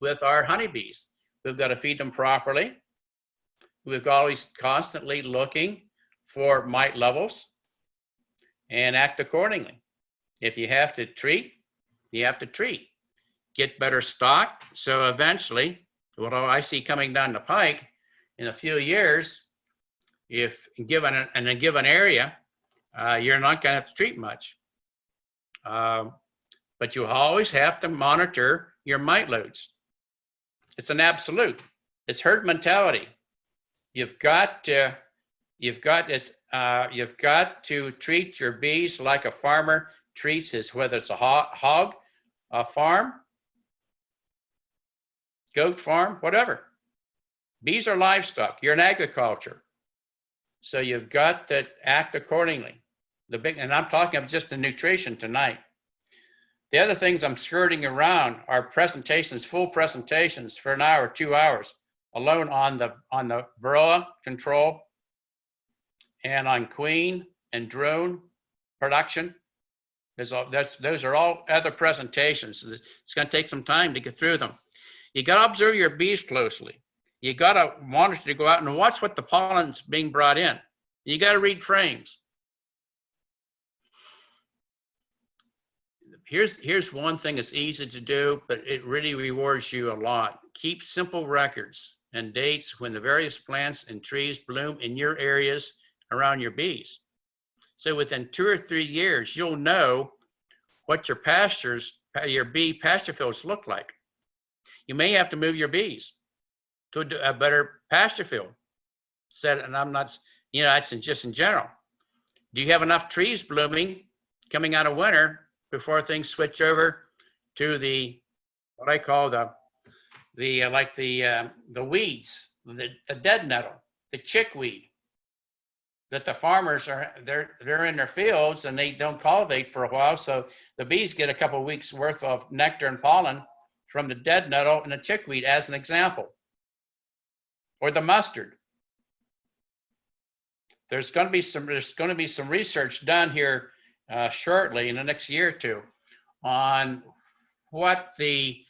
with our honeybees. We've got to feed them properly. We've always constantly looking for mite levels and act accordingly. If you have to treat, you have to treat. Get better stock. So eventually, what I see coming down the pike in a few years, if given in a given area, you're not going to have to treat much. But you always have to monitor your mite loads. It's an absolute. It's herd mentality. You've got to treat your bees like a farmer treats his, whether it's a hog, a farm, goat farm, whatever. Bees are livestock. You're in agriculture. So you've got to act accordingly. And I'm talking about just the nutrition tonight. The other things I'm skirting around are presentations, full presentations for an hour, 2 hours, alone on the varroa control and on queen and drone production. Those are all other presentations. It's going to take some time to get through them. You got to observe your bees closely. You got to monitor to go out and watch what the pollen's being brought in. You got to read frames. Here's one thing that's easy to do, but it really rewards you a lot. Keep simple records and dates when the various plants and trees bloom in your areas around your bees. So within 2 or 3 years, you'll know what your pastures, your bee pasture fields look like. You may have to move your bees to a better pasture field. And I'm not, that's just in general. Do you have enough trees blooming coming out of winter before things switch over to what I call the weeds, the dead nettle, the chickweed, that the farmers they're in their fields and they don't cultivate for a while, so the bees get a couple of weeks worth of nectar and pollen from the dead nettle and the chickweed, as an example, or the mustard. There's going to be some research done here shortly in the next year or two on what the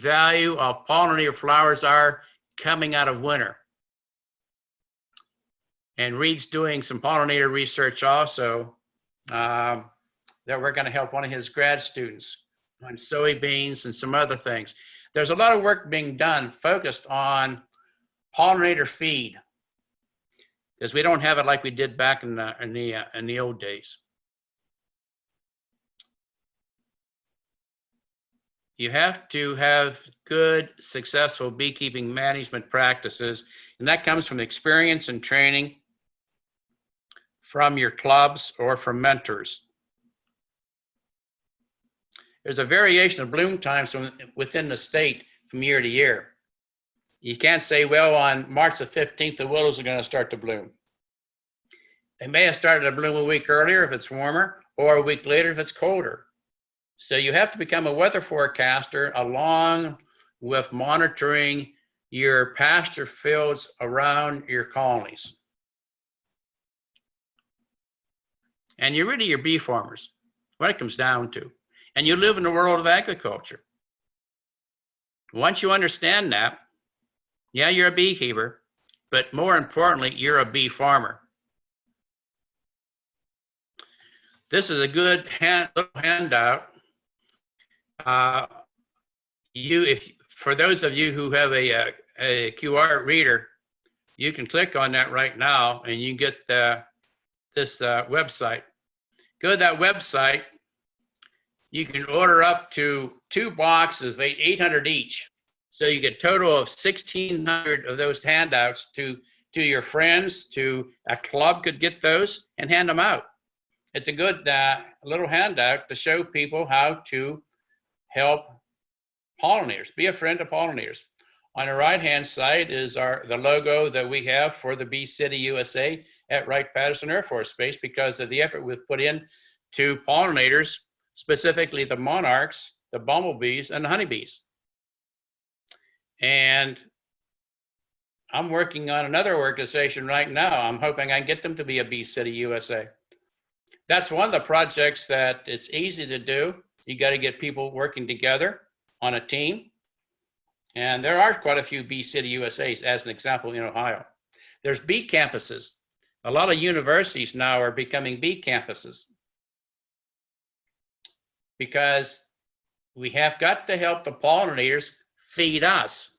value of pollinator flowers are coming out of winter. And Reed's doing some pollinator research also that we're going to help one of his grad students on soybeans and some other things. There's a lot of work being done focused on pollinator feed, because we don't have it like we did back in the old days. You have to have good, successful beekeeping management practices, and that comes from experience and training from your clubs or from mentors. There's a variation of bloom times within the state from year to year. You can't say, well, on March the 15th, the willows are going to start to bloom. They may have started to bloom a week earlier if it's warmer, or a week later if it's colder. So you have to become a weather forecaster along with monitoring your pasture fields around your colonies. And you're really your bee farmers, what it comes down to. And you live in the world of agriculture. Once you understand that, yeah, you're a beekeeper, but more importantly, you're a bee farmer. This is a good little handout. For those of you who have a QR reader, you can click on that right now and you get this website. Go to that website. You can order up to 2 boxes of 800 each. So you get a total of 1,600 of those handouts to your friends, to a club could get those and hand them out. It's a good little handout to show people how to help pollinators, be a friend to pollinators. On the right-hand side is the logo that we have for the Bee City, USA at Wright-Patterson Air Force Base, because of the effort we've put in to pollinators, specifically the monarchs, the bumblebees, and the honeybees. And I'm working on another organization right now. I'm hoping I can get them to be a Bee City, USA. That's one of the projects that it's easy to do. You got to get people working together on a team. And there are quite a few Bee City USAs, as an example, in Ohio. There's bee campuses. A lot of universities now are becoming bee campuses, because we have got to help the pollinators feed us.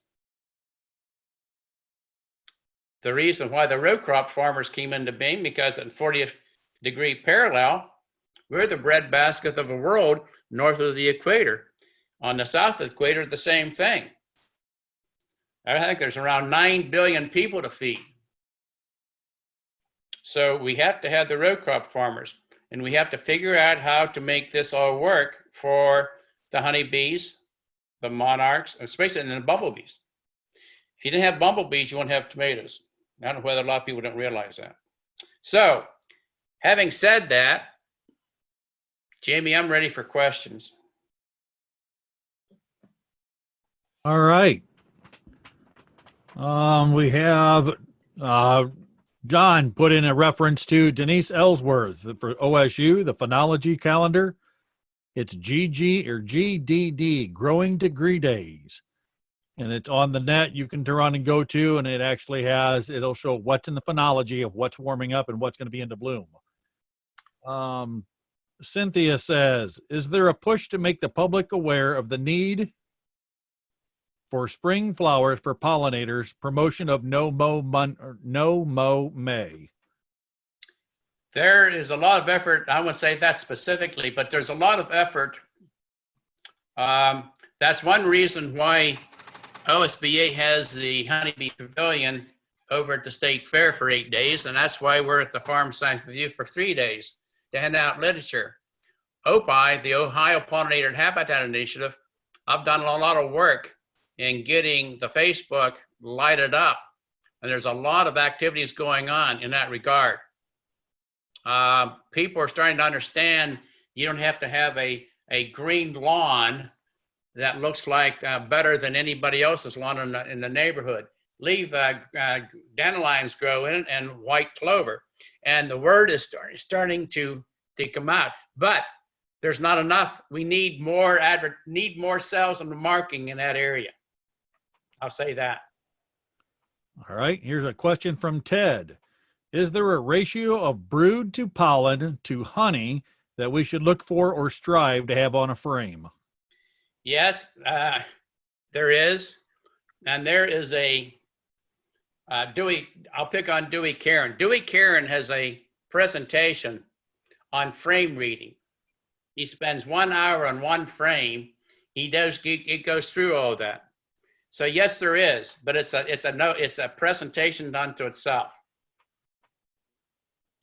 The reason why the row crop farmers came into being, because at 40th degree parallel, we're the breadbasket of the world north of the equator. On the south equator, the same thing. I think there's around 9 billion people to feed. So we have to have the row crop farmers, and we have to figure out how to make this all work for the honeybees, the monarchs, especially in the bumblebees. If you didn't have bumblebees, you wouldn't have tomatoes. I don't know whether a lot of people don't realize that. So, having said that, Jamie, I'm ready for questions. All right. We have John put in a reference to Denise Ellsworth for OSU, the phenology calendar. It's GG or GDD, Growing Degree Days. And it's on the net. You can turn on and go to, and it actually it'll show what's in the phenology of what's warming up and what's going to be into bloom. Cynthia says, is there a push to make the public aware of the need for spring flowers for pollinators, promotion of no mow May? There is a lot of effort. I wouldn't say that specifically, but there's a lot of effort. That's one reason why OSBA has the Honeybee Pavilion over at the State Fair for 8 days, and that's why we're at the Farm Science Review for 3 days to hand out literature. OPI, the Ohio Pollinator Habitat Initiative, I've done a lot of work in getting the Facebook lighted up, and there's a lot of activities going on in that regard. People are starting to understand you don't have to have a green lawn that looks like better than anybody else's lawn in the neighborhood. Leave dandelions grow in and white clover. And the word is starting to come out. But there's not enough. We need more sales and marketing in that area. I'll say that. All right, here's a question from Ted. Is there a ratio of brood to pollen to honey that we should look for or strive to have on a frame? Yes, there is. And there is a Dewey, I'll pick on Dewey Karen. Dewey Karen has a presentation on frame reading. He spends 1 hour on one frame. It goes through all that. So yes, there is, but it's a presentation unto itself.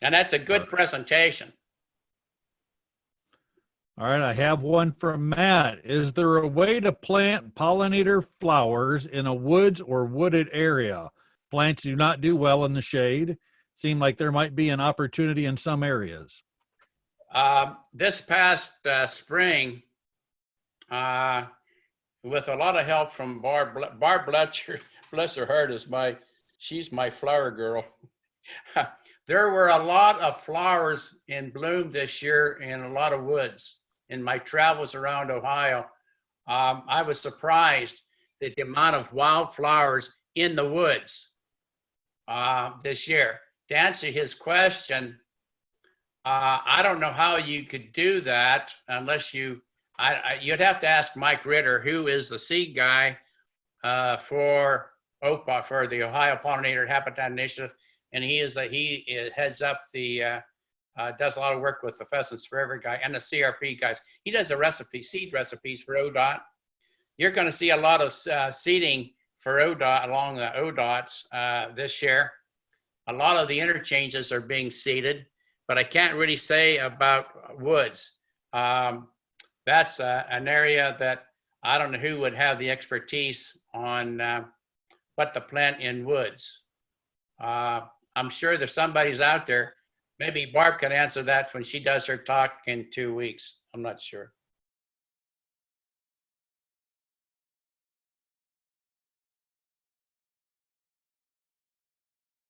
And that's a good presentation. All right, I have one from Matt. Is there a way to plant pollinator flowers in a woods or wooded area? Plants do not do well in the shade. Seem like there might be an opportunity in some areas. This past spring, with a lot of help from Barb Bletcher, bless her heart, she's my flower girl. There were a lot of flowers in bloom this year in a lot of woods. In my travels around Ohio, I was surprised at the amount of wildflowers in the woods this year. To answer his question, I don't know how you could do that unless you'd have to ask Mike Ritter, who is the seed guy for OPA, for the Ohio Pollinator Habitat Initiative, and he heads up does a lot of work with the Pheasants Forever guy and the CRP guys. He does seed recipes for ODOT. You're going to see a lot of seeding for ODOT along the ODOTs this year. A lot of the interchanges are being seeded, but I can't really say about woods. That's an area that I don't know who would have the expertise on what to plant in woods. I'm sure there's somebody's out there. Maybe Barb can answer that when she does her talk in 2 weeks. I'm not sure.